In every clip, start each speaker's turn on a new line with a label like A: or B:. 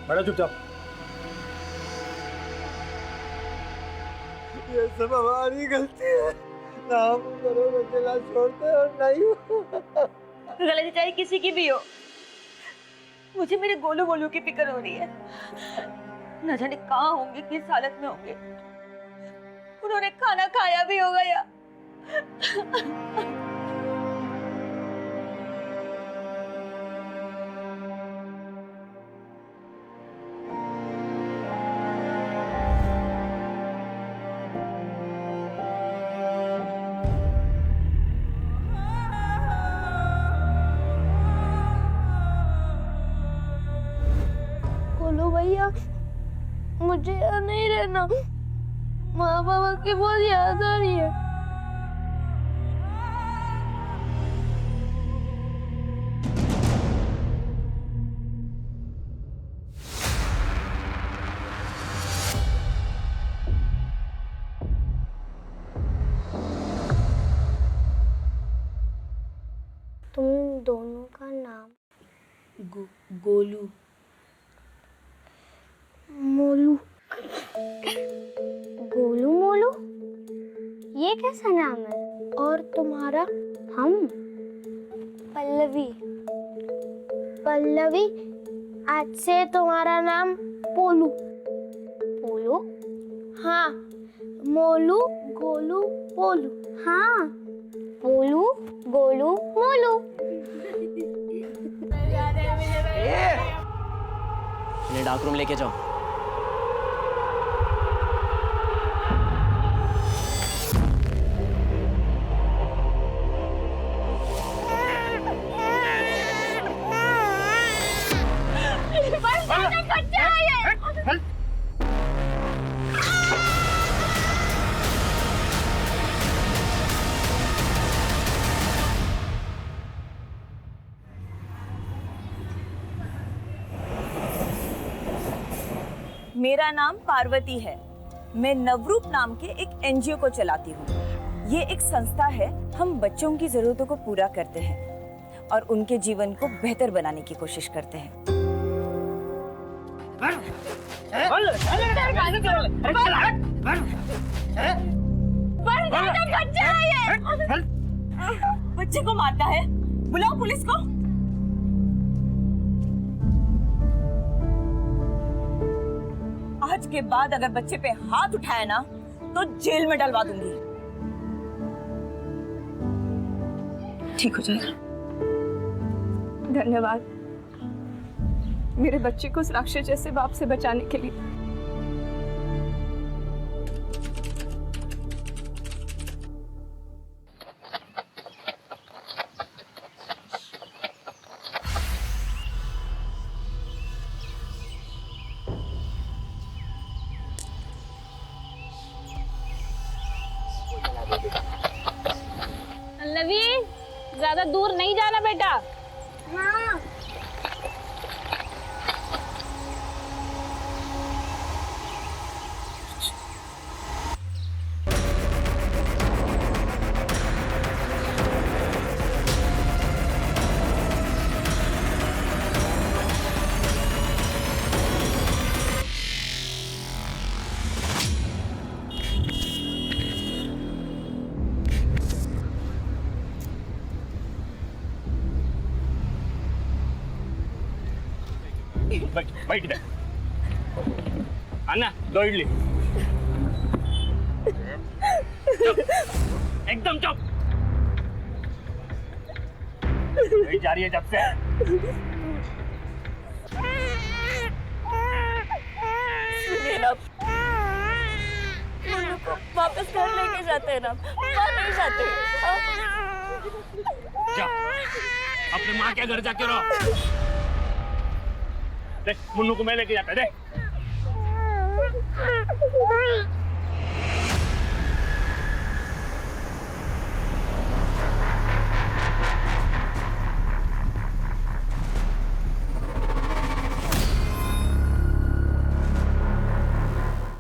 A: बैठो चुपचाप।
B: ये सब हमारी गलती है, ना हम घरों में अकेला छोड़ते और नहीं।
C: गलती चाहे किसी की भी हो, मुझे मेरे गोलू गोलू की फिक्र हो रही है। न जाने कहाँ होंगे, किस हालत में होंगे। उन्होंने खाना खाया भी होगा या
D: बोलो भैया, मुझे यहाँ नहीं रहना, माँ बाबा की बहुत याद आ रही है। तुम दोनों का नाम?
C: गोलू।
D: मोलू। गोलू मोलू, ये कैसा नाम है? और तुम्हारा? हम पल्लवी। पल्लवी, आज से तुम्हारा नाम पोलू। पोलू? हाँ, मोलू गोलू पोलू। हाँ, पोलू गोलू मोलू।
E: इन्हें डार्क रूम लेके जाओ।
C: मेरा नाम पार्वती है। मैं नवरूप नाम के एक एनजीओ को चलाती हूँ। ये एक संस्था है। हम बच्चों की जरूरतों को पूरा करते हैं और उनके जीवन को बेहतर बनाने की कोशिश करते हैं। बच्चे को मारता है, बुलाओ पुलिस को। आज के बाद अगर बच्चे पे हाथ उठाया ना तो जेल में डलवा दूंगी। ठीक हो जाएगा।
F: धन्यवाद मेरे बच्चे को उस राक्षस जैसे बाप से बचाने के लिए।
D: पल्लवी, ज्यादा दूर नहीं जाना बेटा। हाँ।
A: बैठ दे। अन्ना, 2 इडली। चुप, एकदम चुप। नहीं जा रही है जब से।
C: सुनिए ना, मोनू को वापस घर लेके जाते हैं ना, वहाँ नहीं जाते।
A: जा, अपने माँ के घर जाके रहो। देख, मुन्नू को मैं लेके जाता है, देख।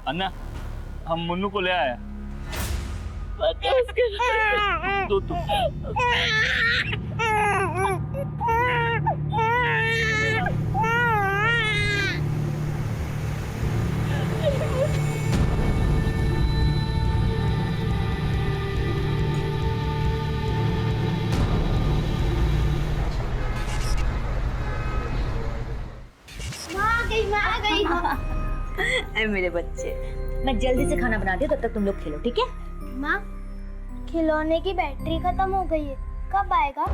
A: अन्ना, हम मुन्नू को ले आया। दो तुम।
D: मैं आ गई।
C: अरे मेरे बच्चे, मैं जल्दी से खाना बना दिया, तब तक तुम लोग खेलो, ठीक है?
D: माँ, खिलौने की बैटरी खत्म हो गई है, कब आएगा?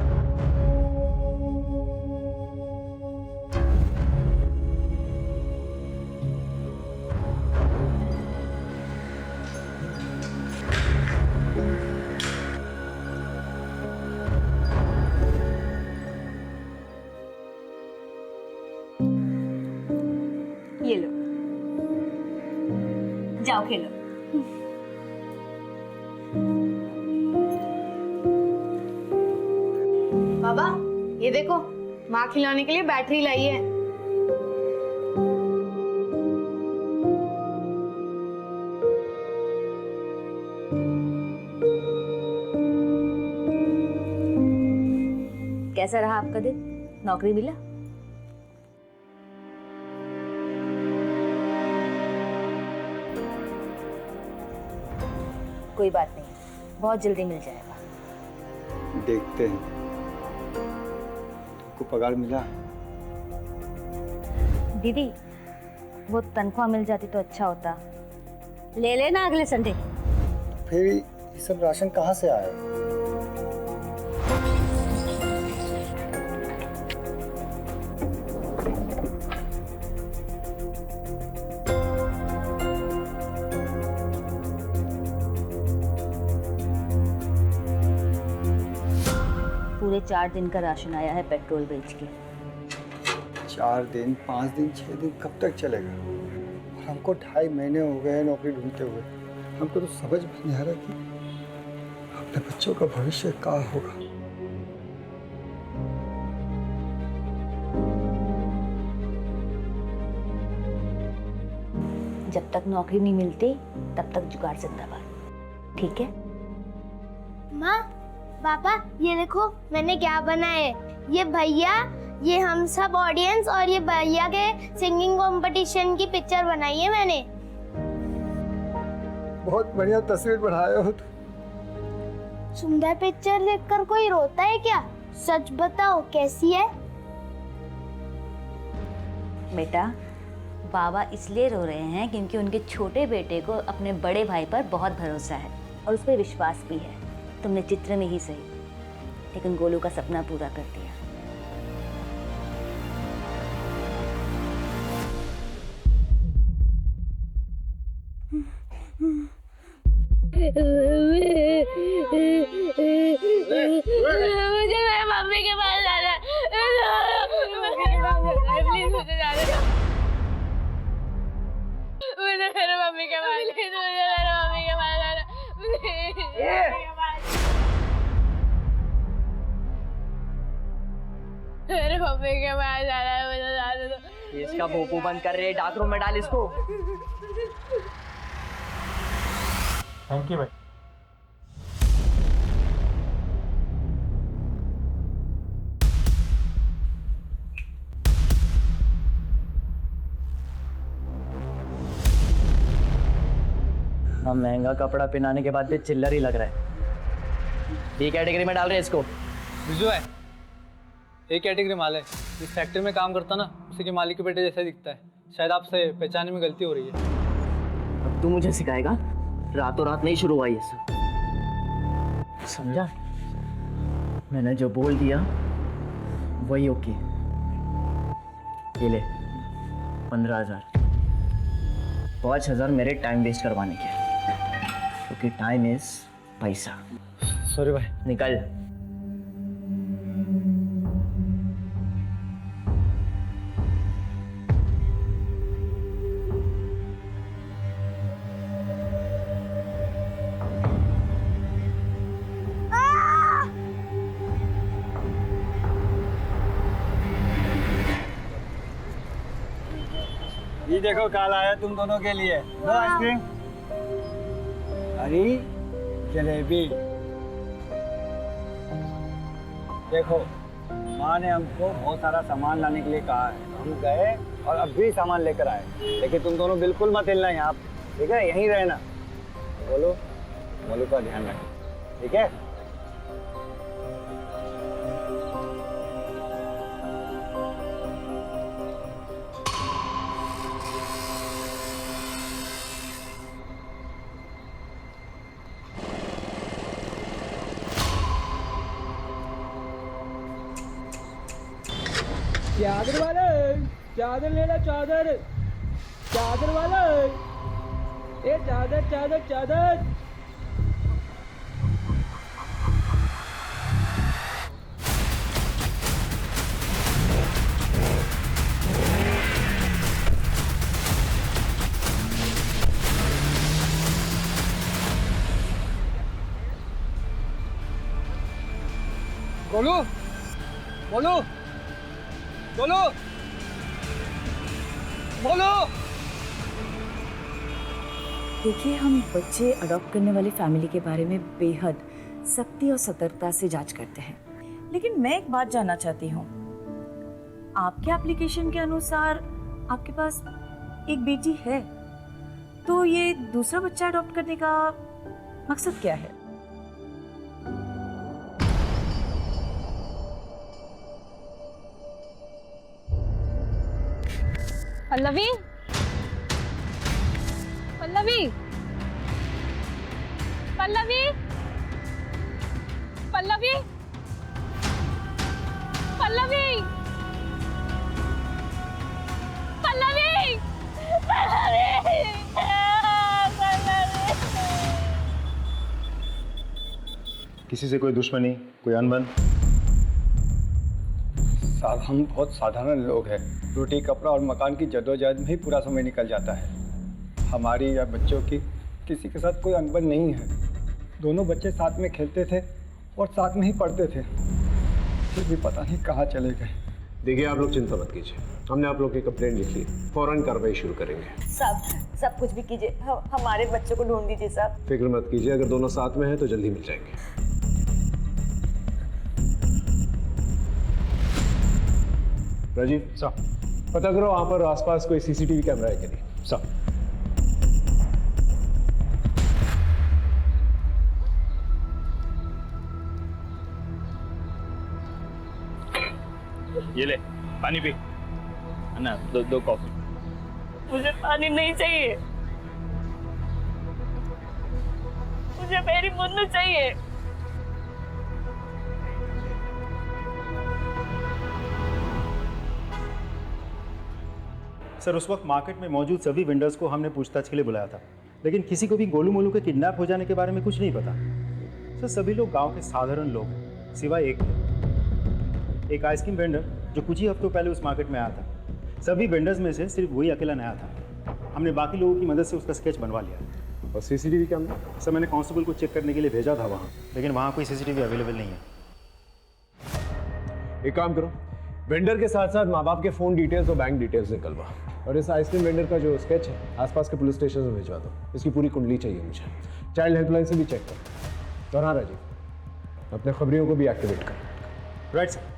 C: ये लो, जाओ खेलो।
F: बाबा, ये देखो, माँ खिलाने के लिए बैटरी लाई है।
C: कैसा रहा आपका दिन? नौकरी मिला? कोई बात नहीं, बहुत जल्दी मिल जाएगा।
B: देखते हैं। तुमको पगार मिला?
C: दीदी, वो तनख्वाह मिल जाती तो अच्छा होता। ले लेना अगले संडे।
B: फिर ये सब राशन कहाँ से आया?
C: पूरे 4 दिन का राशन आया है पेट्रोल बेच के।
B: 4 दिन, 5 दिन, 6 दिन कब तक चलेगा? और हमको 2.5 महीने हो गए नौकरी ढूंढते हुए। हमको तो समझ में नहीं आ रहा कि अपने बच्चों का भविष्य क्या होगा।
C: जब तक नौकरी नहीं मिलती तब तक जुगाड़ जिंदाबाद, ठीक है?
D: माँ, पापा, ये देखो मैंने क्या बनाया है। ये भैया, ये हम सब ऑडियंस और ये भैया के सिंगिंग कंपटीशन की पिक्चर बनाई है मैंने।
B: बहुत बढ़िया तस्वीर बनाए हो तुम।
D: सुंदर पिक्चर देखकर कोई रोता है क्या? सच बताओ, कैसी है?
C: बेटा, बाबा इसलिए रो रहे हैं क्योंकि उनके छोटे बेटे को अपने बड़े भाई पर बहुत भरोसा है और उस पर विश्वास भी है। तुमने चित्र में ही सही, लेकिन गोलू का सपना पूरा कर दिया।
D: मुझे मेरे मम्मी के पास जाना है। प्लीज मुझे जाने दो। मुझे मेरे मम्मी के पास, प्लीज मुझे मेरे मम्मी के पास जाना। मेरे मम्मी के पास जाना है, मुझे जाने दो।
E: इसका भोपू बंद कर रहे, डार्क रूम में डाल इसको।
A: थैंक यू भाई।
E: हम महंगा कपड़ा पहनाने के बाद भी चिल्लर ही लग रहा है। बी कैटेगरी में डाल रहे हैं इसको।
G: बिजू है, एक कैटेगरी माल है। जिस फैक्ट्री में काम करता ना, उसी के मालिक के बेटे जैसा दिखता है। शायद आपसे पहचानने में गलती हो रही है।
E: अब तू मुझे सिखाएगा? रातों रात नहीं शुरू हुआ ये सब, समझा? मैंने जो बोल दिया वही ओके। ये ले 15,000, 5,000 मेरे टाइम वेस्ट करवाने के, क्योंकि टाइम इज पैसा।
G: सॉरी भाई।
E: निकल।
B: ये देखो काल आया तुम दोनों के लिए। लो आइसक्रीम। अरे जलेबी। देखो, माँ ने हमको बहुत सारा सामान लाने के लिए कहा है। हम गए और अब भी सामान लेकर आए, लेकिन तुम दोनों बिल्कुल मत हिलना यहाँ, ठीक है? यहीं रहना। बोलो, बोलो का ध्यान रखना, ठीक है?
H: चादर वाले, चादर ले ला, चादर, चादर वाले, ए चादर चादर चादर।
G: बोलो बोलो बोलो बोलो।
C: देखिए, हम बच्चे अडॉप्ट करने वाली फैमिली के बारे में बेहद सख्ती और सतर्कता से जांच करते हैं। लेकिन मैं एक बात जानना चाहती हूँ, आपके एप्लीकेशन के अनुसार आपके पास एक बेटी है, तो ये दूसरा बच्चा अडॉप्ट करने का मकसद क्या है?
F: पल्लवी, पल्लवी, पल्लवी, पल्लवी, पल्लवी, पल्लवी,
B: किसी से कोई दुश्मनी, कोई अनबन? साहब, हम बहुत साधारण लोग हैं। रोटी कपड़ा और मकान की जद्दोजहद में ही पूरा समय निकल जाता है। हमारी या बच्चों की किसी के साथ कोई अनबन नहीं है। दोनों बच्चे साथ में खेलते थे और साथ में ही पढ़ते थे, फिर भी पता नहीं कहाँ चले गए।
I: देखिए, आप लोग चिंता मत कीजिए, हमने आप लोग की कंप्लेंट लिख ली, फौरन कार्रवाई शुरू करेंगे।
C: सब कुछ भी कीजिए, हमारे बच्चों को ढूंढ दीजिए साहब।
I: फिक्र मत कीजिए, अगर दोनों साथ में हैं तो जल्दी मिल जाएंगे। राजीव साहब, पता करो वहाँ पर आसपास कोई सीसीटीवी कैमरा है कि नहीं। साहब,
A: ये ले पानी पी। अन्ना, दो कॉफी।
C: मुझे पानी नहीं चाहिए, मुझे मेरी मुन्नू चाहिए।
J: सर, उस वक्त मार्केट में मौजूद सभी वेंडर्स को हमने पूछताछ के लिए बुलाया था, लेकिन किसी को भी गोलू मोलू के किडनैप हो जाने के बारे में कुछ नहीं पता। सर, सभी लोग गांव के साधारण लोग हैं, सिवाय एक आइसक्रीम वेंडर जो कुछ ही हफ्तों पहले उस मार्केट में आया था। सभी वेंडर्स में से सिर्फ वही अकेला नया था। हमने बाकी लोगों की मदद से उसका स्केच बनवा लिया।
I: और सीसीटीवी कैमरा?
J: सर, मैंने कांस्टेबल को चेक करने के लिए भेजा था वहाँ, लेकिन वहाँ कोई सीसीटीवी अवेलेबल नहीं है।
I: एक काम करो, वेंडर के साथ साथ माँ बाप के फ़ोन डिटेल्स और बैंक डिटेल्स निकलवा, और इस आइसक्रीम वेंडर का जो स्केच है आसपास के पुलिस स्टेशन में भिजवा दो। इसकी पूरी कुंडली चाहिए मुझे। चाइल्ड हेल्पलाइन से भी चेक करो। और हाँ राजीव, अपने खबरियों को भी एक्टिवेट करो।
J: Right sir.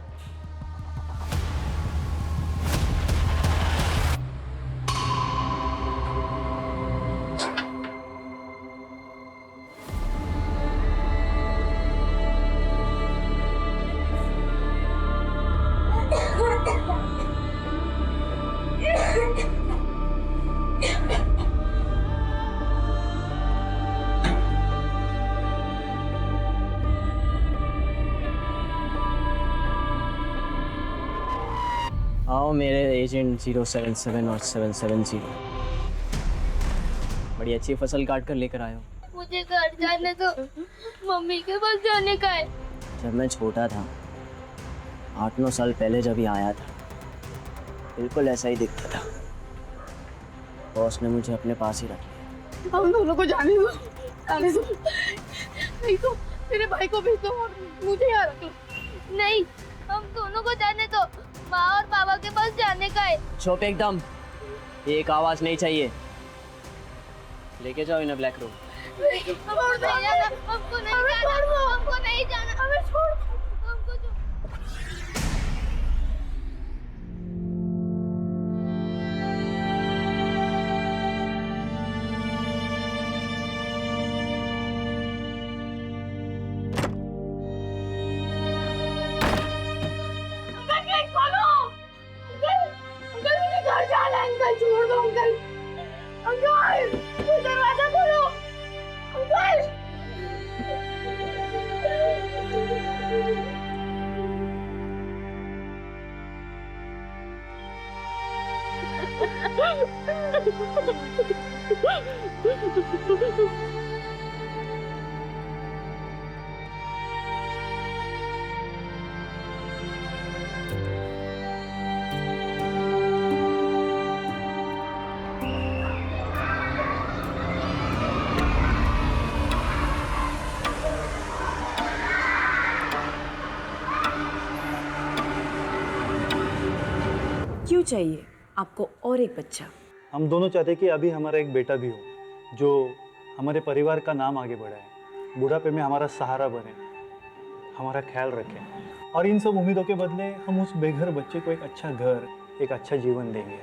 E: आओ मेरे एजेंट 077 और 770, बड़ी अच्छी फसल काट कर लेकर आए हो।
D: मुझे घर जाने दो, मम्मी के पास जाने का है।
E: जब मैं छोटा था, 8-9 साल पहले जब ये आया था, बिल्कुल ऐसा ही दिखता था। बॉस ने मुझे अपने पास ही रख लिया।
F: हम दोनों को जाने दो, जाने दो, नहीं तो मेरे भाई को भेज दो और मुझे यहाँ रख लो।
D: नहीं, हम दोनों को जाने दो, माँ और पापा के पास जाने का है।
E: चुप एकदम, एक आवाज नहीं चाहिए। लेके जाओ इन्हें ब्लैक रूम।
D: हमको नहीं जाना, हमको नहीं जाना, हमको नहीं जाना, हमें छोड़ दो, हमको जो... अंकल, छोड़ दो अंकल, अंकल, दरवाजा खोलो, अंकल।
C: क्यों चाहिए आपको और एक बच्चा?
B: हम दोनों चाहते कि अभी हमारा एक बेटा भी हो जो हमारे परिवार का नाम आगे बढ़ाए, बुढ़ापे में हमारा सहारा बने, हमारा ख्याल रखे। और इन सब उम्मीदों के बदले हम उस बेघर बच्चे को एक अच्छा घर, एक अच्छा जीवन देंगे।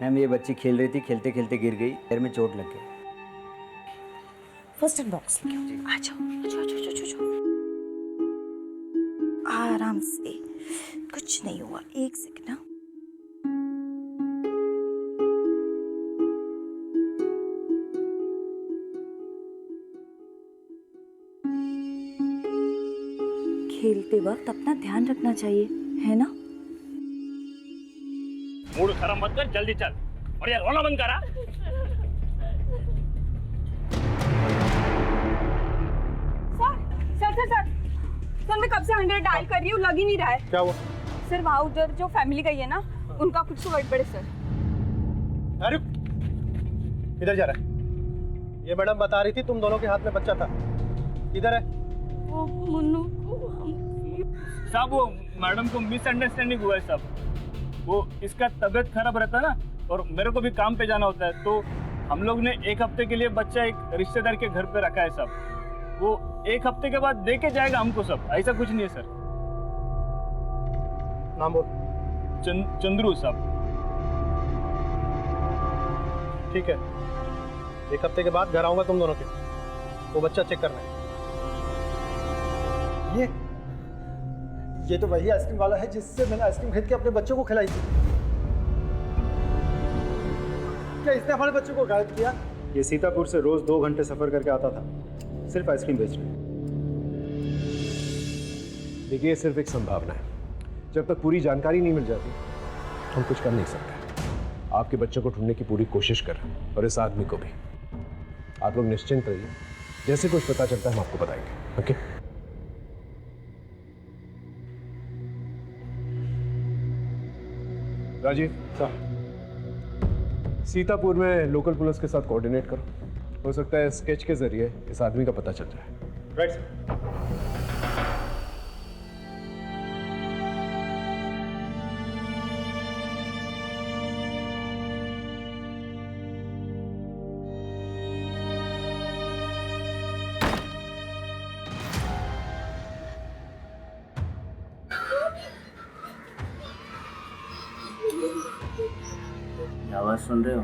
K: मैम ये बच्ची खेल रही थी, खेलते खेलते गिर गई, पैर में चोट लग गई।
C: फर्स्ट एड बॉक्स लेके आ जाओ। आराम से, कुछ नहीं हुआ, एक सेकंड ना। खेलते वक्त अपना ध्यान रखना चाहिए, है ना?
A: मूड खराब मत कर, जल्दी चल। और यार रोना बंद करा।
C: सर मैं कब से 100 डायल कर रही हूँ, लग ही नहीं रहा है।
B: क्या हुआ?
C: सर वहाँ उधर जो फैमिली गई है ना, उनका कुछ तो गड़बड़ है सर।
J: अरे इधर जा रहा है? ये मैडम बता रही थी तुम दोनों के हाथ में बच्चा था, इधर है।
C: वो मुन्नू को
A: साहब वो मैडम को मिसअंडरस्टैंडिंग हुआ है साहब। वो इसका तबीयत खराब रहता है ना, और मेरे को भी काम पे जाना होता है, तो हम लोग ने 1 हफ्ते के लिए बच्चा एक रिश्तेदार के घर पे रखा है साहब। वो 1 हफ्ते के बाद दे के जाएगा हमको सब, ऐसा कुछ नहीं है सर।
J: नाम बोल।
A: चंद्रू साहब।
J: ठीक है, 1 हफ्ते के बाद घर आऊंगा तुम दोनों के, वो बच्चा चेक करना है।
B: ये तो वही आइसक्रीम वाला है जिससे मैंने आइसक्रीम खरीद के अपने बच्चों को खिलाई थी। क्या इसने हमारे बच्चों को गायब किया?
J: ये सीतापुर से रोज 2 घंटे सफर करके आता था, सिर्फ आइसक्रीम बेचने।
I: देखिए ये सिर्फ एक संभावना है, जब तक पूरी जानकारी नहीं मिल जाती हम कुछ कर नहीं सकते। आपके बच्चों को ढूंढने की पूरी कोशिश कर रहे हैं और इस आदमी को भी। आप लोग निश्चिंत रहिए, जैसे कुछ पता चलता है हम आपको बताएंगे। ओके? राजीव साहब, सीतापुर में लोकल पुलिस के साथ कोऑर्डिनेट करो, हो सकता है स्केच के जरिए इस आदमी का पता चल जाए।
J: Right sir.
K: आवाज सुन रहे हो?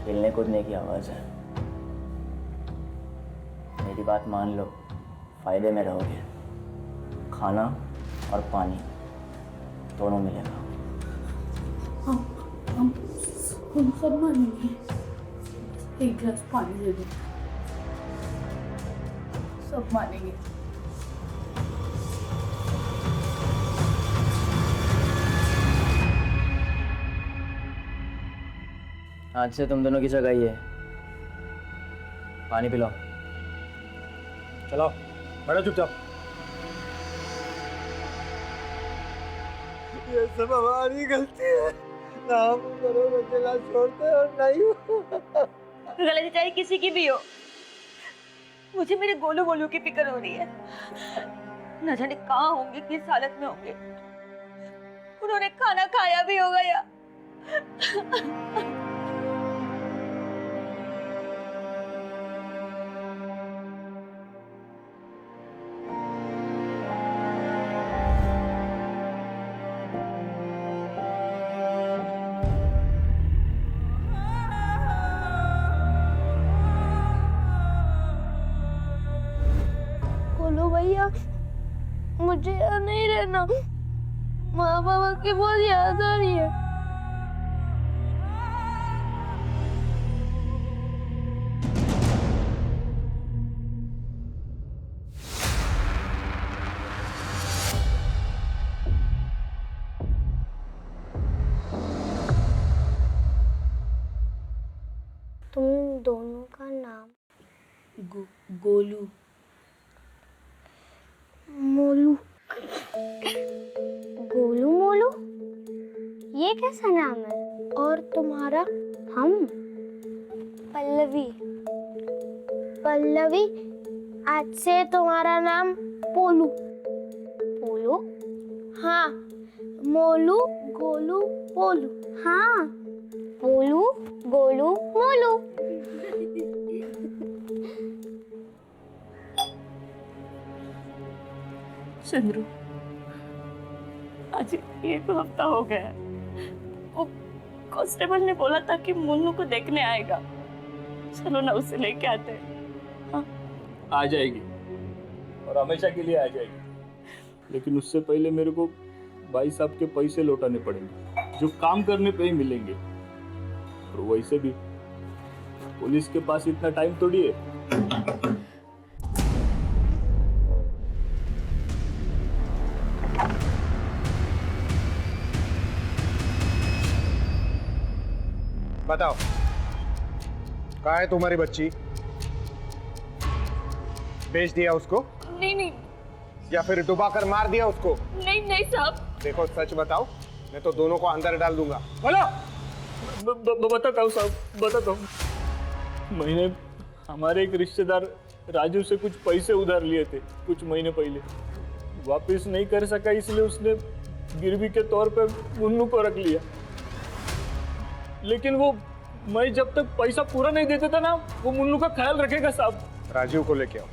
K: खेलने कूदने की आवाज है। मेरी बात मान लो, फायदे में रहोगे। खाना और पानी दोनों मिलेगा।
F: हम सब मानेंगे। एक गिलास पानी दे दो, सब मानेंगे।
K: आज से तुम दोनों की जगह ही है। पानी पिलाओ।
J: चलाओ, बैठो चुपचाप।
B: ये सब हमारी गलती है, ना हम दोनों को अकेला छोड़ते और नहीं।
C: गलती चाहे किसी की भी हो, मुझे मेरे गोलू गोलू की फिक्र हो रही है। न जाने कहाँ होंगे, किस हालत में होंगे। उन्होंने खाना खाया भी होगा या
D: बोलो भैया, मुझे यहाँ नहीं रहना। माँ बाबा की बहुत याद आ रही है।
C: गोलू।
D: मोलू। गोलू मोलू, ये कैसा नाम है? और तुम्हारा? हम पल्लवी। पल्लवी, आज से तुम्हारा नाम पोलू। पोलू? हाँ, मोलू गोलू पोलू। हाँ, पोलू गोलू मोलू।
C: चंद्रू, आज 1 हफ्ता हो गया। वो कांस्टेबल ने बोला था कि मुन्नू को देखने आएगा। चलो ना उसे लेके आते हैं। हाँ?
A: आ जाएगी और हमेशा के लिए आ जाएगी, लेकिन उससे पहले मेरे को भाई साहब के पैसे लौटाने पड़ेंगे जो काम करने पे ही मिलेंगे। और वैसे भी पुलिस के पास इतना टाइम थोड़ी है।
I: बताओ, कहाँ है तुम्हारी बच्ची? बेच दिया उसको?
C: नहीं,
I: या फिर डुबा कर मार दिया उसको?
C: नहीं साहब।
I: देखो, सच बताओ, मैं तो दोनों को अंदर डाल दूंगा। बोलो।
A: बताता हूँ साहब, बताता हूँ। मैंने हमारे एक रिश्तेदार राजू से कुछ पैसे उधार लिए थे कुछ महीने पहले। वापस नहीं कर सका, इसलिए उसने गिरवी के तौर पे मुन्नू को रख लिया। लेकिन वो मैं जब तक पैसा पूरा नहीं देता था ना, वो मुन्नू का ख्याल रखेगा साहब।
I: राजीव को लेके आओ।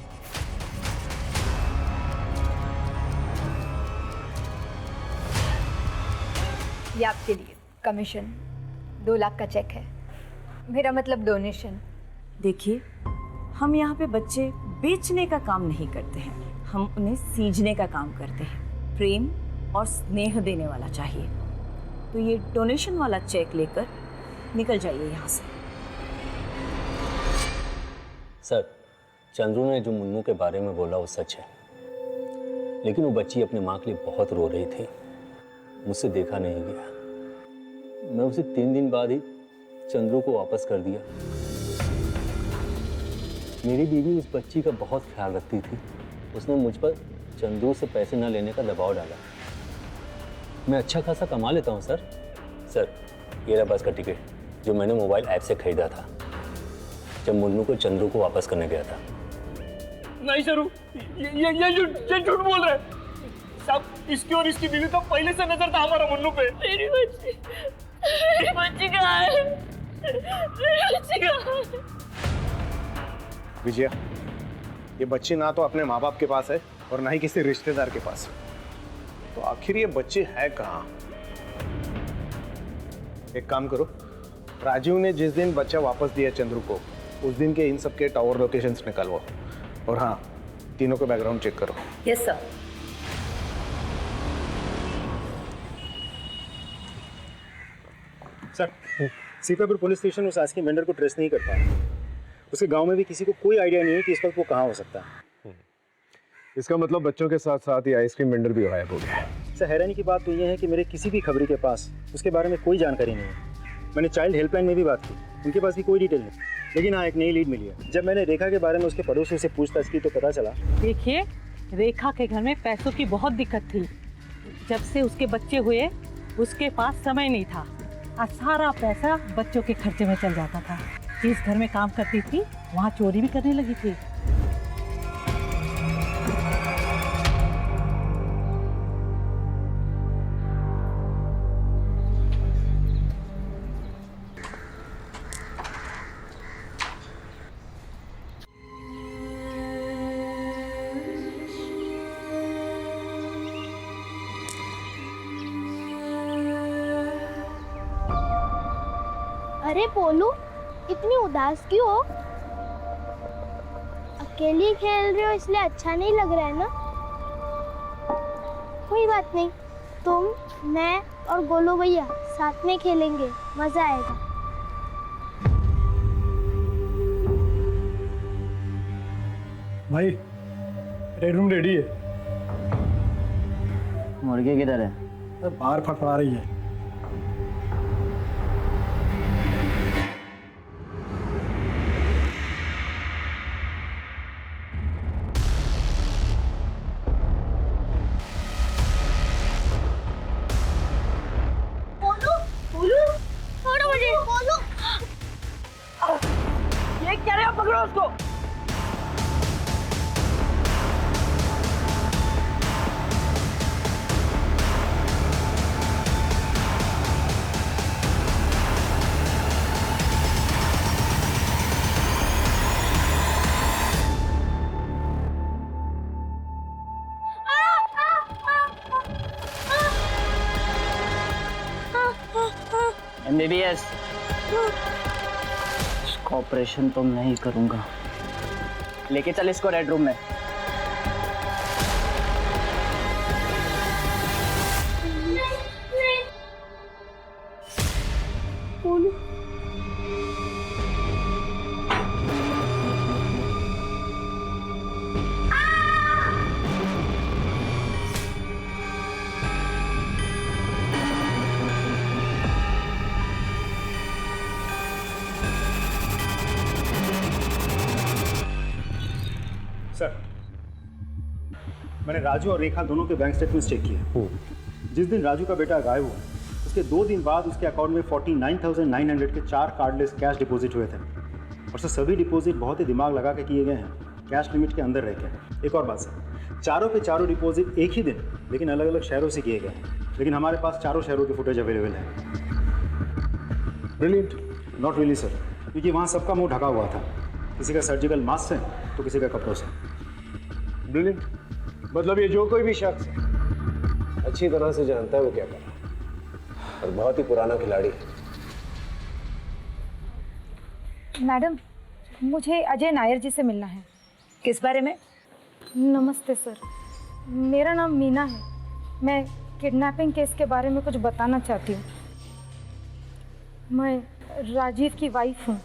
L: ये आपके लिए कमीशन 2 लाख का चेक है, मेरा मतलब डोनेशन।
C: देखिए, हम यहाँ पे बच्चे बेचने का काम नहीं करते हैं, हम उन्हें सींचने का काम करते हैं। प्रेम और स्नेह देने वाला चाहिए। तो ये डोनेशन वाला चेक लेकर निकल जाइए यहाँ से।
M: सर, चंद्रू ने जो मुन्नू के बारे में बोला वो सच है, लेकिन वो बच्ची अपने माँ के लिए बहुत रो रही थी, मुझसे देखा नहीं गया। मैं उसे 3 दिन बाद ही चंद्रू को वापस कर दिया। मेरी बीवी उस बच्ची का बहुत ख्याल रखती थी, उसने मुझ पर चंद्रू से पैसे न लेने का दबाव डाला। मैं अच्छा खासा कमा लेता हूँ सर, ये रहा बस का टिकट जो मैंने मोबाइल ऐप से खरीदा था जब मुन्नू को चंद्रू को वापस करने गया था।
A: नहीं शरू, ये झूठ बोल रहा है साहब। इसकी और इसकी बीवी का पहले से नजर था हमारा मुन्नू पे।
C: मेरी बच्ची कहाँ है? मेरी बच्ची कहाँ है?
I: विजया, ये बच्ची ना तो अपने माँ बाप के पास है और ना ही किसी रिश्तेदार के पास, तो आखिर ये बच्ची है कहाँ? एक काम करो, राजीव ने जिस दिन बच्चा वापस दिया चंद्रू को, उस दिन के इन सब के टावर लोकेशंस निकालो। और हाँ, तीनों का बैकग्राउंड चेक करो।
C: Yes sir.
J: Sir, Sitapur police station उस आइसक्रीम वेंडर को ट्रेस नहीं कर पाया। उसके गांव में भी किसी को कोई आइडिया नहीं है कि इस वक्त वो कहाँ हो सकता है।
I: इसका मतलब बच्चों के साथ साथ ही आइसक्रीम वेंडर भी गायब हो गया।
J: सर, हैरानी की बात तो ये है कि मेरे किसी भी खबरी के पास उसके बारे में कोई जानकारी नहीं है। मैंने चाइल्ड हेल्पलाइन में भी बात की, उनके पास भी कोई डिटेल नहीं। लेकिन हाँ, एक नई लीड मिली है। जब मैंने रेखा के बारे में उसके पड़ोसियों से पूछताछ की तो पता चला।
N: देखिए, रेखा के घर में पैसों की बहुत दिक्कत थी। जब से उसके बच्चे हुए उसके पास समय नहीं था और सारा पैसा बच्चों के खर्चे में चल जाता था। जिस घर में काम करती थी वहाँ चोरी भी करने लगी थी।
D: अरे पोलू, इतनी उदास क्यों हो? अकेली खेल रहे हो इसलिए अच्छा नहीं लग रहा है ना? कोई बात नहीं, तुम, मैं और गोलू भैया साथ में खेलेंगे, मजा आएगा।
J: भाई, रेड रूम रेडी है।
K: मुर्गी किधर है?
J: बाहर फटफड़ा रही है।
H: मारो उसको।
K: MBBS, इसका ऑपरेशन तो मैं ही करूंगा। लेके चल इसको रेड रूम में।
J: सर, मैंने राजू और रेखा दोनों के बैंक स्टेटमेंट्स चेक किए। जिस दिन राजू का बेटा गायब हुआ उसके 2 दिन बाद उसके अकाउंट में 49,900 के 4 कार्डलेस कैश डिपॉजिट हुए थे। और सर सभी डिपॉजिट बहुत ही दिमाग लगा के किए गए हैं, कैश लिमिट के अंदर रह के। एक और बात सर, चारों के चारों डिपॉजिट एक ही दिन लेकिन अलग अलग शहरों से किए गए हैं, लेकिन हमारे पास चारों शहरों की फुटेज अवेलेबल है।
I: ब्रिलियंट।
J: नॉट रियली सर, क्योंकि वहाँ सबका मुंह ढका हुआ था, किसी का सर्जिकल मास्क से तो किसी का कपड़ों से।
I: ब्रिलियंट। मतलब ये जो कोई भी शख्स है अच्छी तरह से जानता है वो क्या कर रहा है और बहुत ही पुराना खिलाड़ी है।
L: मैडम, मुझे अजय नायर जी से मिलना है।
C: किस बारे में?
L: नमस्ते सर, मेरा नाम मीना है। मैं किडनैपिंग केस के बारे में कुछ बताना चाहती हूँ। मैं राजीव की वाइफ हूँ।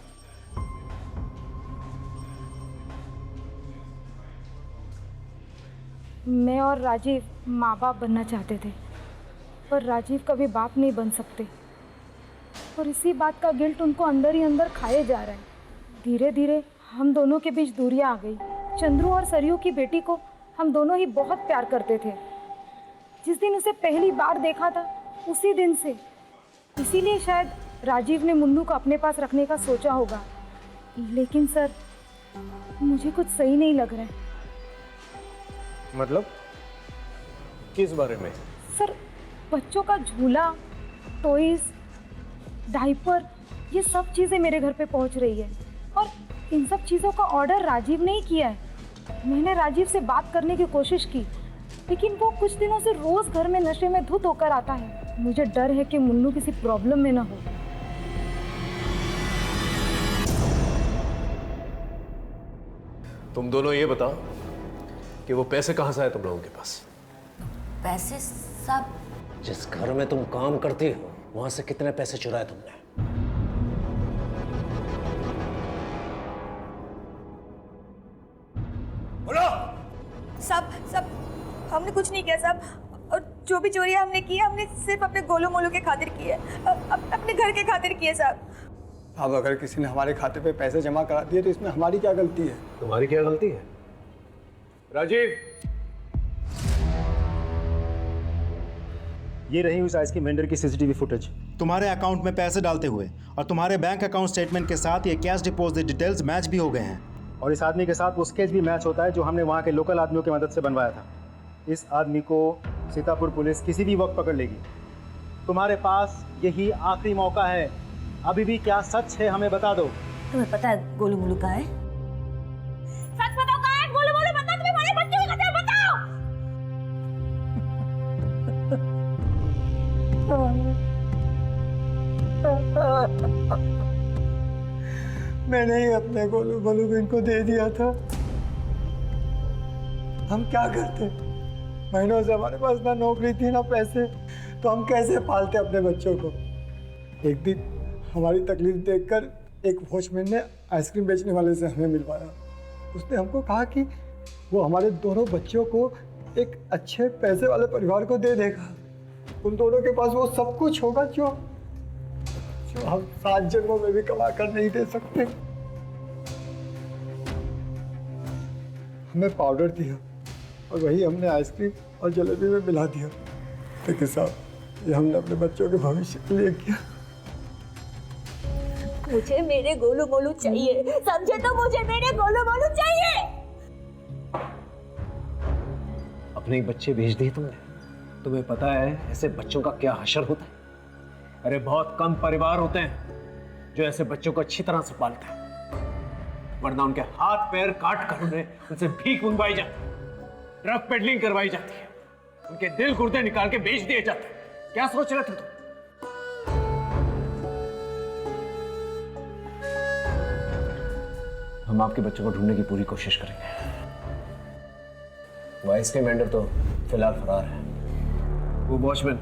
L: मैं और राजीव माँ बाप बनना चाहते थे, पर राजीव कभी बाप नहीं बन सकते और इसी बात का गिल्ट उनको अंदर ही अंदर खाए जा रहा है। धीरे धीरे हम दोनों के बीच दूरियां आ गई। चंद्रू और सरयू की बेटी को हम दोनों ही बहुत प्यार करते थे। जिस दिन उसे पहली बार देखा था उसी दिन से, इसीलिए शायद राजीव ने मुन्नू को अपने पास रखने का सोचा होगा। लेकिन सर, मुझे कुछ सही नहीं लग रहा है।
I: मतलब किस बारे में?
L: सर, बच्चों का झूला, टॉयज, डायपर, ये सब चीज़ें मेरे घर पे पहुंच रही है और इन सब चीज़ों का ऑर्डर राजीव ने ही किया है। मैंने राजीव से बात करने की कोशिश की, लेकिन वो कुछ दिनों से रोज़ घर में नशे में धुत होकर आता है। मुझे डर है कि मुन्नू किसी प्रॉब्लम में ना हो।
I: तुम दोनों ये बताओ कि वो पैसे कहाँ से आए तुम लोगों के पास?
C: पैसे सब
M: जिस घर में तुम काम करती हो वहां से कितने पैसे चुराए तुमने?
C: बोलो। सब हमने कुछ नहीं किया साहब, और जो भी चोरियां हमने की हमने सिर्फ अपने गोलू मोलू के खातिर की है, अपने घर के खातिर की है साहब।
O: अब अगर किसी ने हमारे खाते पे पैसे जमा करा दिए तो इसमें हमारी क्या गलती है?
I: तुम्हारी क्या गलती है? राजीव,
J: ये रही उस आइसक्रीम वेंडर की सीसीटीवी फुटेज। तुम्हारे अकाउंट में पैसे डालते हुए और तुम्हारे बैंक अकाउंट स्टेटमेंट के साथ ये कैश डिपॉजिट डिटेल्स मैच भी हो गए हैं। और इस आदमी के साथ वो स्केच भी मैच होता है जो हमने वहाँ के लोकल आदमियों की मदद से बनवाया था। इस आदमी को सीतापुर पुलिस किसी भी वक्त पकड़ लेगी। तुम्हारे पास यही आखिरी मौका है। अभी भी क्या सच है हमें बता दो।
C: तुम्हें पता है गोलू मोलू कहाँ है? सच बताओ, कहाँ है गोलू मोलू? बताओ, तुम्हें हमारे बच्चे को बताओ, बताओ।
O: मैंने ही अपने गोलू मोलू को इनको दे दिया था। हम क्या करते? महीनों से हमारे पास ना नौकरी थी ना पैसे, तो हम कैसे पालते अपने बच्चों को? एक दिन हमारी तकलीफ देखकर एक वॉचमैन ने आइसक्रीम बेचने वाले से हमें मिलवाया। उसने हमको कहा कि वो हमारे दोनों बच्चों को एक अच्छे पैसे वाले परिवार को दे देगा। उन दोनों के पास वो सब कुछ होगा जो हम 7 जन्मों में भी कमा कर नहीं दे सकते। हमें पाउडर दिया और वही हमने आइसक्रीम और जलेबी में मिला दिया। लेकिन साहब, ये हमने अपने बच्चों के भविष्य के लिए किया।
C: मुझे मेरे गोलू मोलू चाहिए, समझे? तो मुझे मेरे गोलू मोलू चाहिए।
I: अपने ही बच्चे भेज दिए तुमने। तुम्हें पता है ऐसे बच्चों का क्या हशर होता है? अरे बहुत कम परिवार होते हैं जो ऐसे बच्चों को अच्छी तरह से पालते हैं, वरना उनके हाथ पैर काट कर उनसे भीख मंगवाई जाती है, ड्रग पेडलिंग करवाई जाती है, उनके दिल गुर्दे निकाल के बेच दिए जाते हैं। क्या सोच रहे थे तुम? हम आपके बच्चों को ढूंढने की पूरी कोशिश करेंगे। वो आइसक्रीम वेंडर तो फिलहाल फरार है। वो वॉचमैन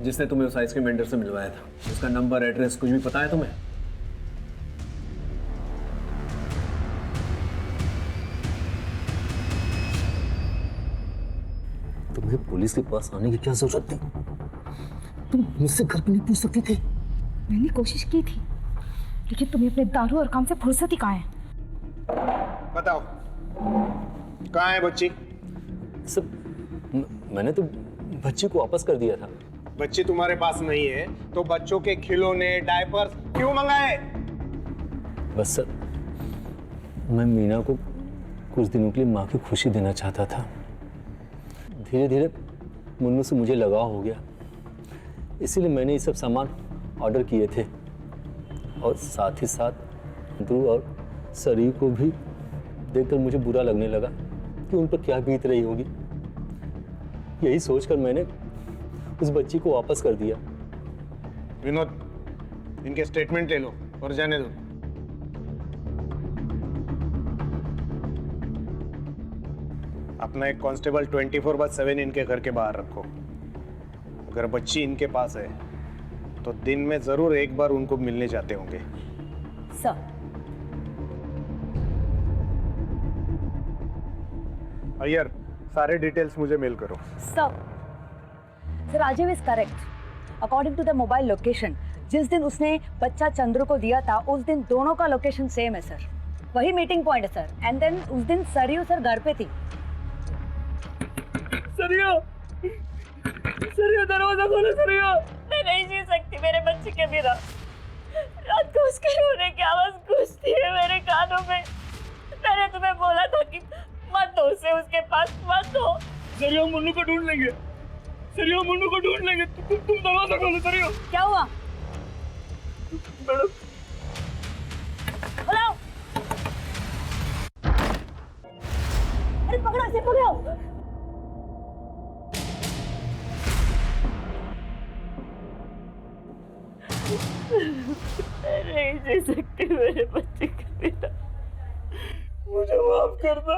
I: जिसने तुम्हें उस आइसक्रीम वेंडर से मिलवाया था, उसका नंबर, एड्रेस कुछ भी पता है तुम्हें?
M: तुम्हें पुलिस के पास आने की क्या जरूरत थी? तुम मुझसे घर पे नहीं पूछ सकती थी?
L: मैंने कोशिश की थी, लेकिन तुम्हें अपने दारू और काम से फुर्सत ही कहाँ है?
I: बताओ कहाँ है बच्ची?
M: सब मैंने तो बच्ची को वापस कर दिया था।
I: बच्ची तुम्हारे पास नहीं है तो बच्चों के खिलौने, डायपर्स क्यों मंगाए?
M: बस सर, मैं मीना को कुछ दिनों के लिए माँ की खुशी देना चाहता था। धीरे धीरे मुन्नू से मुझे लगाव हो गया, इसीलिए मैंने ये सब सामान ऑर्डर किए थे। और साथ ही साथ ध्रुव और सरी को भी देखकर मुझे बुरा लगने लगा कि उन पर क्या बीत रही होगी। यही सोचकर मैंने उस बच्ची को वापस कर दिया।
I: विनोद, इनके स्टेटमेंट ले लो और जाने दो। अपना एक कांस्टेबल 24/7 इनके घर के बाहर रखो। अगर बच्ची इनके पास है तो दिन में जरूर एक बार उनको मिलने जाते होंगे।
C: सर,
I: अय्यर, सारे डिटेल्स मुझे मेल करो।
P: Sir, Rajiv is correct. According to the mobile location, जिस दिन उसने बच्चा चंद्र को दिया था उस दिन दोनों का लोकेशन सेम है सर। वही मीटिंग पॉइंट है सर। एंड देन उस दिन सरियो सर घर पे थी।
A: सरियो, सरियो दरवाजा खोलो सरियो। मैं नहीं जी सकती मेरे बच्चे के बिना। रात को उसके रोने की आवाज गूंजती है मेरे कानों में। मैंने तुम्हें बोला था कि मत दो उसे उसके पास, मत दो। सरियो, मुन्नू को ढूंढ लेंगे। सरियो, मुन्नू को ढूंढ लेंगे। तुम दरवाजा खोलो सरियो।
P: क्या हुआ?
A: मैडम,
P: खोलो। अरे पकड़ो इसे, पकड़ो।
A: नहीं जी सकती मेरे बच्चे के बिना। मुझे माफ कर दो,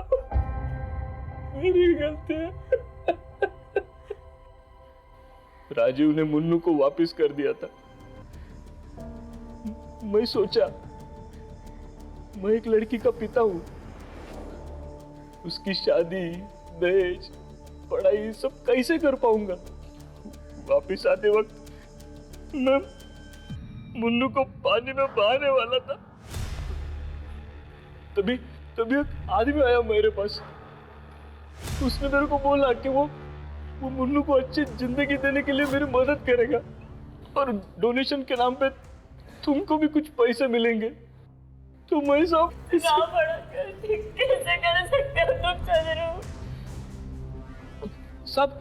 A: मेरी गलती है। राजीव ने मुन्नू को वापस कर दिया था। मैं सोचा मैं एक लड़की का पिता हूं, उसकी शादी, दहेज, पढ़ाई सब कैसे कर पाऊंगा। वापस आते वक्त मैं मुन्नू को पानी में बहाने वाला था। तभी एक आदमी आया मेरे पास। उसने मेरे को बोला कि वो मुन्नू को अच्छी जिंदगी देने के लिए मेरी मदद करेगा और डोनेशन के नाम पे तुमको भी कुछ पैसे मिलेंगे। तो मैं सब कैसे कर सकते हो तुम चंद्रू? सब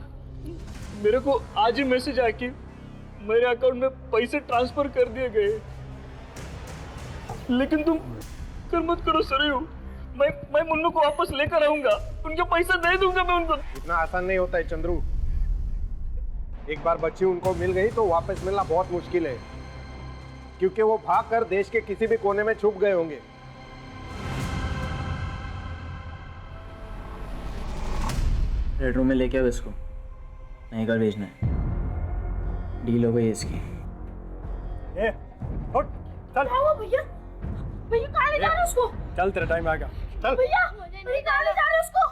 A: मेरे को आज ही मैसेज आया कि मेरे अकाउंट में पैसे ट्रांसफर कर दिए गए। लेकिन तुम कर मत करो सरयू। मैं मुन्नू को वापस लेकर आऊंगा, उनके पैसे दे दूंगा मैं उनको।
I: इतना आसान नहीं होता है चंद्रू। एक बार बच्ची उनको मिल गई तो वापस मिलना बहुत मुश्किल है, क्योंकि वो भागकर देश के किसी भी कोने में छुप गए होंगे।
E: रेड रूम में लेके आओ इसको, नहीं कर भेजना है। डील हो गई इसकी।
I: ए, उठ, चल।
F: भैया, भैया कहाँ ले जा रहे हो उसको?
I: चल, तेरा टाइम आ गया। चल।
F: भैया, कहाँ ले जा रहे हो उसको?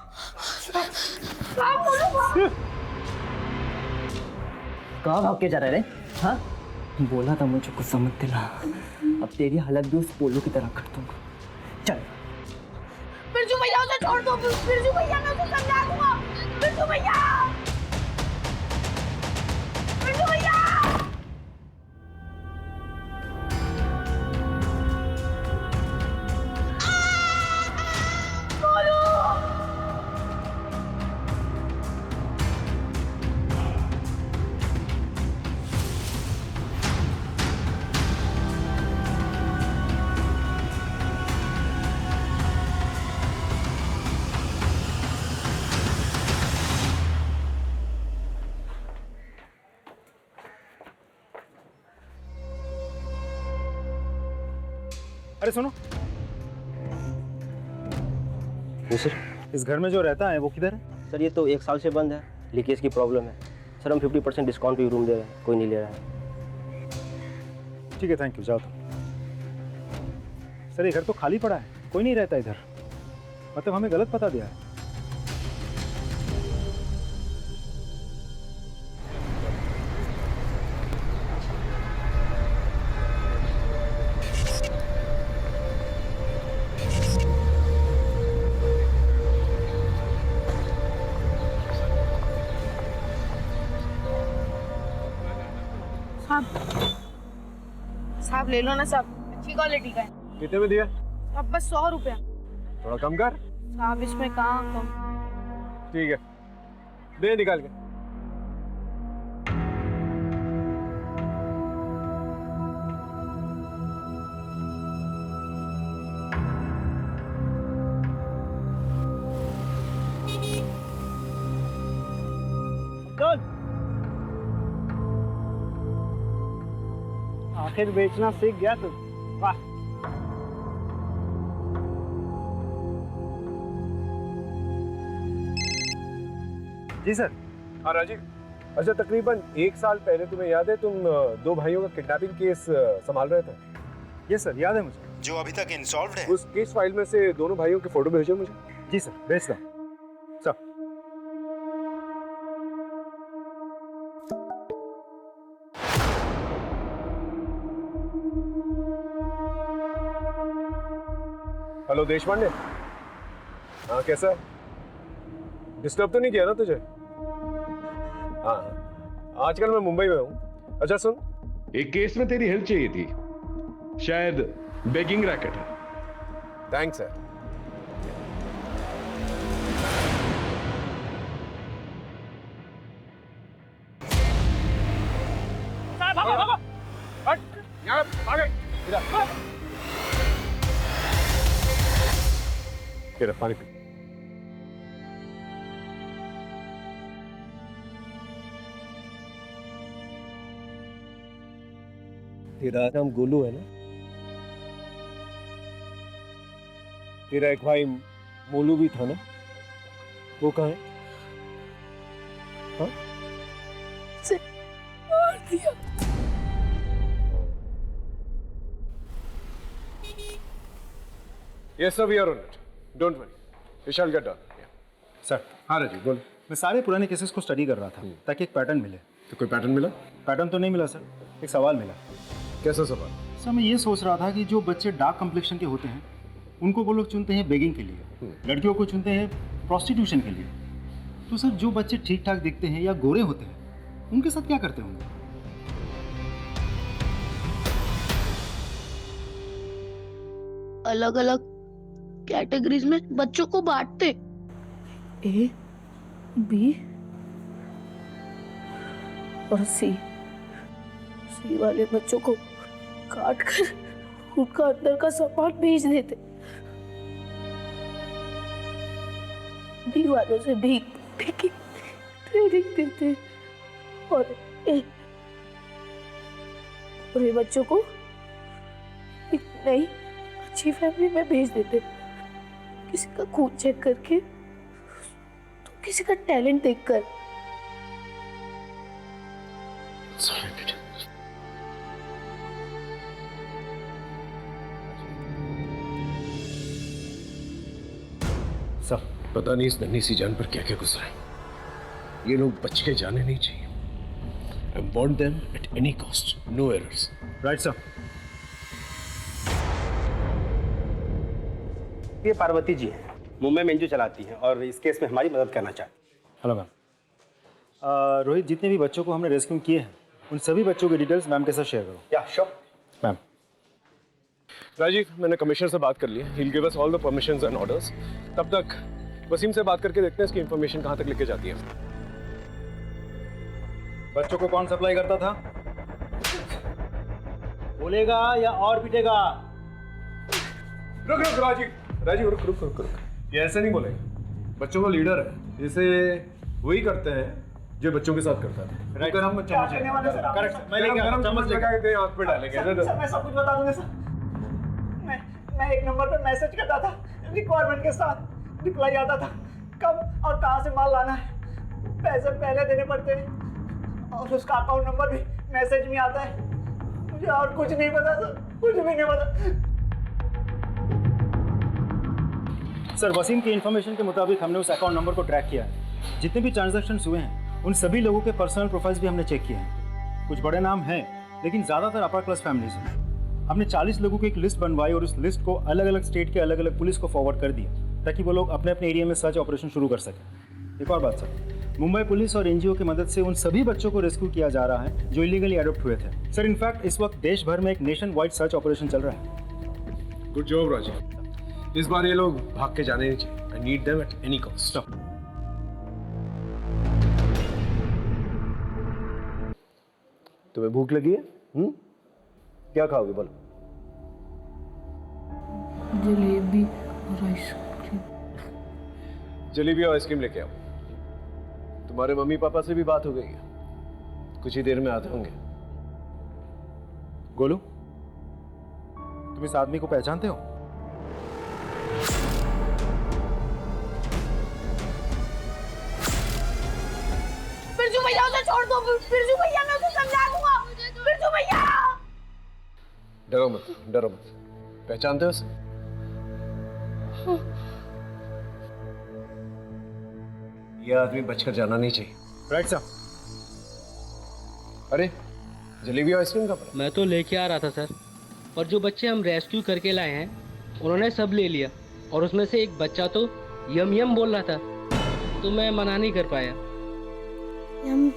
F: कहाँ बोलो?
E: कहाँ भाग के जा रहे रे? हाँ? बोला था मुझे कुछ समझ दिला। अब तेरी हालत भी उस पोलो की तरह कर दूंगा। चल।
F: बिरजू भैया उसे छोड़ दो। बिरजू भैया, मैं उसे समझा दूंगा। बिरजू भैया, बिरजू भैया।
J: अरे सुनो,
K: सर
J: इस घर में जो रहता है वो किधर है?
K: सर ये तो 1 साल से बंद है, लीकेज की प्रॉब्लम है सर। हम 50% डिस्काउंट पे रूम दे रहे हैं, कोई नहीं ले रहा है।
J: ठीक है, थैंक यू, जाओ तुम। सर ये घर तो खाली पड़ा है, कोई नहीं रहता इधर, मतलब हमें गलत पता दिया है।
F: साहब ले लो ना साहब, अच्छी क्वालिटी का है।
I: कितने में दिया?
F: अब बस 100 रुपया।
I: थोड़ा कम कर।
F: साहब इसमें कहाँ कम।
I: ठीक है, दे निकाल के।
B: आखिर बेचना सीख गया तू, वाह।
J: जी सर।
I: हाँ राजीव, अच्छा तकरीबन 1 साल पहले तुम्हें याद है तुम 2 भाइयों का किडनैपिंग केस संभाल रहे थे?
J: यस सर, याद है मुझे।
Q: जो अभी तक इनसॉल्व्ड है।
I: उस केस फाइल में से दोनों भाइयों के फोटो भेजो मुझे।
J: जी सर, भेजता हूँ सर।
I: हेलो देशपांडे, हाँ कैसा है? डिस्टर्ब तो नहीं किया ना तुझे? हाँ, आजकल मैं मुंबई में हूँ। अच्छा सुन,
R: एक केस में तेरी हेल्प चाहिए थी, शायद बेगिंग रैकेट है।
I: Thanks sir. यहाँ आ गए। इधर पानी पी। तेरा नाम गोलू है ना? तेरा एक भाई मोलू भी था ना? वो कहाँ है? हाँ?
F: से मार दिया।
I: Yes sir, we are on it. Don't worry. We shall get done.
J: Sir.
I: हाँ राजीव बोल।
J: मैं सारे पुराने केसेस को स्टडी कर रहा था ताकि एक पैटर्न मिले।
I: तो कोई पैटर्न मिला?
J: पैटर्न तो नहीं मिला सर, एक सवाल मिला।
I: कैसा सवाल?
J: सर मैं ये सोच रहा था कि जो बच्चे डार्क कम्प्लेक्शन के होते हैं उनको वो लोग चुनते हैं बेगिंग के लिए, लड़कियों को चुनते हैं प्रोस्टिट्यूशन के लिए। तो सर जो बच्चे ठीक ठाक दिखते हैं या गोरे होते हैं उनके साथ क्या करते होंगे?
F: अलग अलग कैटेगरीज में बच्चों को बांटते, ए, बी और सी। सी वाले बच्चों को काट कर उनका अंदर का सामान भेज देते, बी वालों से भीख की ट्रेनिंग देते और ये बच्चों को एक नई अच्छी फैमिली में भेज देते, किसी का खून चेक करके तो किसी का टैलेंट देखकर।
I: सब पता नहीं इस नन्ही सी जान पर क्या क्या गुजरा है। ये लोग बच के जाने नहीं चाहिए। I want them at any cost, no errors.
J: Right sir.
S: ये पार्वती जी है, मुंबई में एनजीओ चलाती हैं और इस केस में हमारी मदद करना चाहती हैं।
J: Hello ma'am. रोहित, जितने भी बच्चों को हमने रेस्क्यू किए हैं उन सभी बच्चों की डिटेल्स मैम के साथ शेयर करो।
S: या श्योर
J: मैम।
I: राजीव, मैंने कमिश्नर से बात कर ली है। He'll give us all the permissions and orders. तब तक वसीम से बात करके देखते हैं इसकी इंफॉर्मेशन कहाँ तक लेके जाती है।
J: बच्चों को कौन सप्लाई करता था? बोलेगा या और पीटेगा?
I: रुक राजीव, राजीव रुक रुक रुक रुक। ये ऐसे नहीं बोलेगा। बच्चों का लीडर है, इसे वही करते हैं जो बच्चों के साथ करता है।
J: राइट।
I: हम
J: करेक्ट, मैं लेके
I: चम्मच लगा के आंख पे डालेंगे।
B: मैं सब कुछ बता दूंगा सर। एक नंबर पे मैसेज करता था, रिक्वायरमेंट के साथ रिप्लाई आता था कब और कहाँ से माल लाना है, पैसे पहले देने पड़ते हैं और उसका अकाउंट नंबर भी मैसेज में आता है। मुझे और कुछ नहीं पता सर, कुछ भी नहीं पता।
J: सर वसीम की इन्फॉर्मेशन के मुताबिक हमने उस अकाउंट नंबर को ट्रैक किया है। जितने भी ट्रांजैक्शंस हुए हैं उन सभी लोगों के पर्सनल प्रोफाइल्स भी हमने चेक किए हैं। कुछ बड़े नाम हैं लेकिन ज़्यादातर अपर क्लास फैमिलीज हैं। हमने 40 लोगों की एक लिस्ट बनवाई और उस लिस्ट को अलग अलग स्टेट के अलग अलग पुलिस को फॉरवर्ड कर दिया ताकि वो लोग अपने अपने एरिया में सर्च ऑपरेशन शुरू कर सकें। एक और बात सर, मुंबई पुलिस और एनजीओ की मदद से उन सभी बच्चों को रेस्क्यू किया जा रहा है जो इलीगली अडॉप्ट हुए थे। सर इनफैक्ट इस वक्त देश भर में एक नेशन वाइड सर्च ऑपरेशन चल रहा है।
I: Good job Rajiv. इस बार ये लोग भाग के जाने नहीं चाहिए। I need them at any cost. तुम्हें भूख लगी है? क्या खाओगे बोलो?
F: जलेबी और आइसक्रीम।
I: जलेबी और आइसक्रीम लेके आओ। तुम्हारे मम्मी पापा से भी बात हो गई है, कुछ ही देर में आते होंगे।
J: गोलू, तुम इस आदमी को पहचानते हो?
F: बिरजू भैया उसे छोड़ दो, बिरजू भैया मैं उसे समझा दूंगा। बिरजू भैया
I: डरो मत, डरो मत। पहचानते हो उसे? ये आदमी बचकर जाना नहीं चाहिए।
J: Right sir.
I: अरे जलेबी और आइसक्रीम का पड़ा?
H: मैं तो लेके आ रहा था सर, और जो बच्चे हम रेस्क्यू करके लाए हैं उन्होंने सब ले लिया, और उसमें से एक बच्चा तो यम यम बोल रहा था, तो मैं मना नहीं कर पाया।
D: यम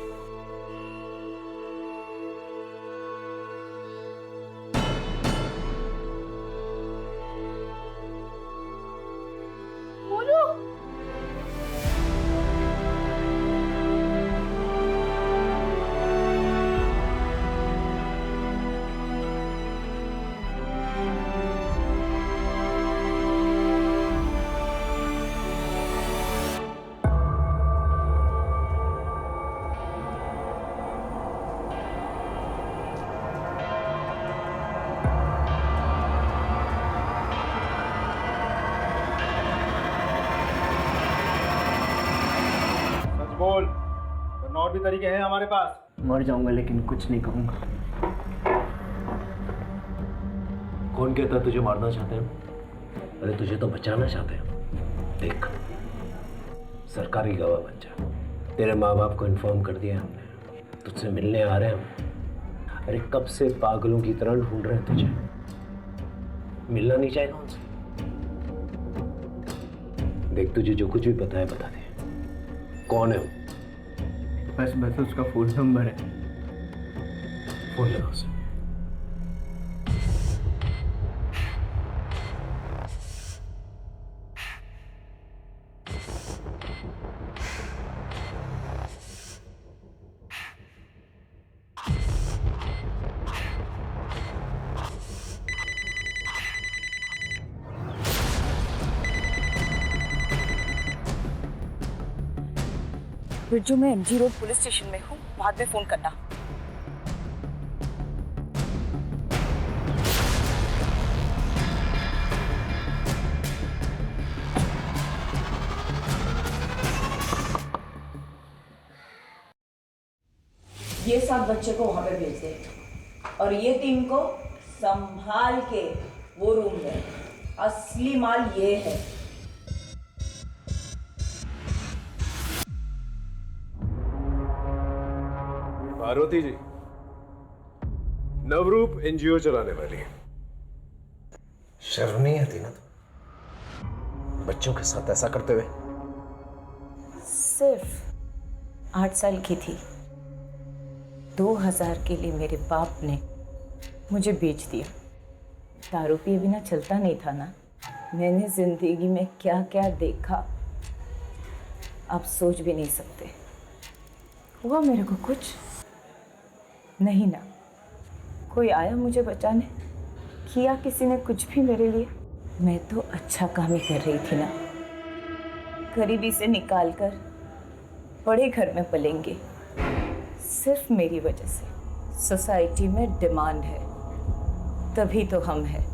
J: बोल, वरना और भी तरीके हैं हमारे पास।
E: मर जाऊंगा लेकिन कुछ नहीं कहूंगा।
M: कौन कहता तुझे मारना चाहते हैं? अरे तुझे तो बचाना चाहते हैं। देख, सरकारी गवाह बन जा। तेरे माँ बाप को इन्फॉर्म कर दिया हमने, तुझसे मिलने आ रहे हैं हम। अरे कब से पागलों की तरह ढूंढ रहे हैं तुझे। मिलना नहीं चाहिए उनसे। देख, तुझे जो कुछ भी पता है बता दे। कौन है वो?
E: बस उसका फोन नंबर है।
M: फोन लगा उसे।
C: बिरजू, मैं एमजी रोड पुलिस स्टेशन में हूँ, बाद में फोन करना। ये 7 बच्चे को वहां पे भेज दे और ये टीम को संभाल के वो रूम में। असली माल ये है।
I: पार्वती जी, नवरूप एनजीओ चलाने वाली है।
M: शर्म नहीं आती ना बच्चों के साथ ऐसा करते हुए?
C: सिर्फ 8 साल की थी, 2000 के लिए मेरे बाप ने मुझे बेच दिया। दारू पिए बिना चलता नहीं था ना। मैंने जिंदगी में क्या क्या देखा आप सोच भी नहीं सकते। हुआ मेरे को कुछ नहीं ना। कोई आया मुझे बचाने? किया किसी ने कुछ भी मेरे लिए? मैं तो अच्छा काम ही कर रही थी ना। गरीबी से निकाल कर बड़े घर में पलेंगे सिर्फ मेरी वजह से। सोसाइटी में डिमांड है तभी तो हम हैं।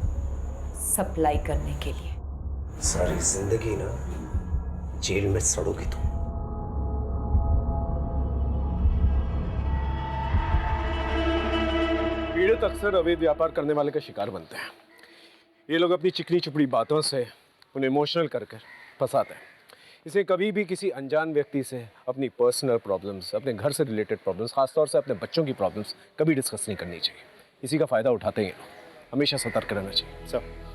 C: सप्लाई करने के लिए।
I: सारी जिंदगी ना जेल में सड़ोगी तुम। पीड़ित अक्सर अवैध व्यापार करने वाले का शिकार बनते हैं। ये लोग अपनी चिकनी चुपड़ी बातों से उन्हें इमोशनल कर फंसाते हैं। इसे कभी भी किसी अनजान व्यक्ति से अपनी पर्सनल प्रॉब्लम्स, अपने घर से रिलेटेड प्रॉब्लम्स, खासतौर से अपने बच्चों की प्रॉब्लम्स कभी डिस्कस नहीं करनी चाहिए। इसी का फायदा उठाते हैं ये लोग। हमेशा सतर्क रहना चाहिए। सब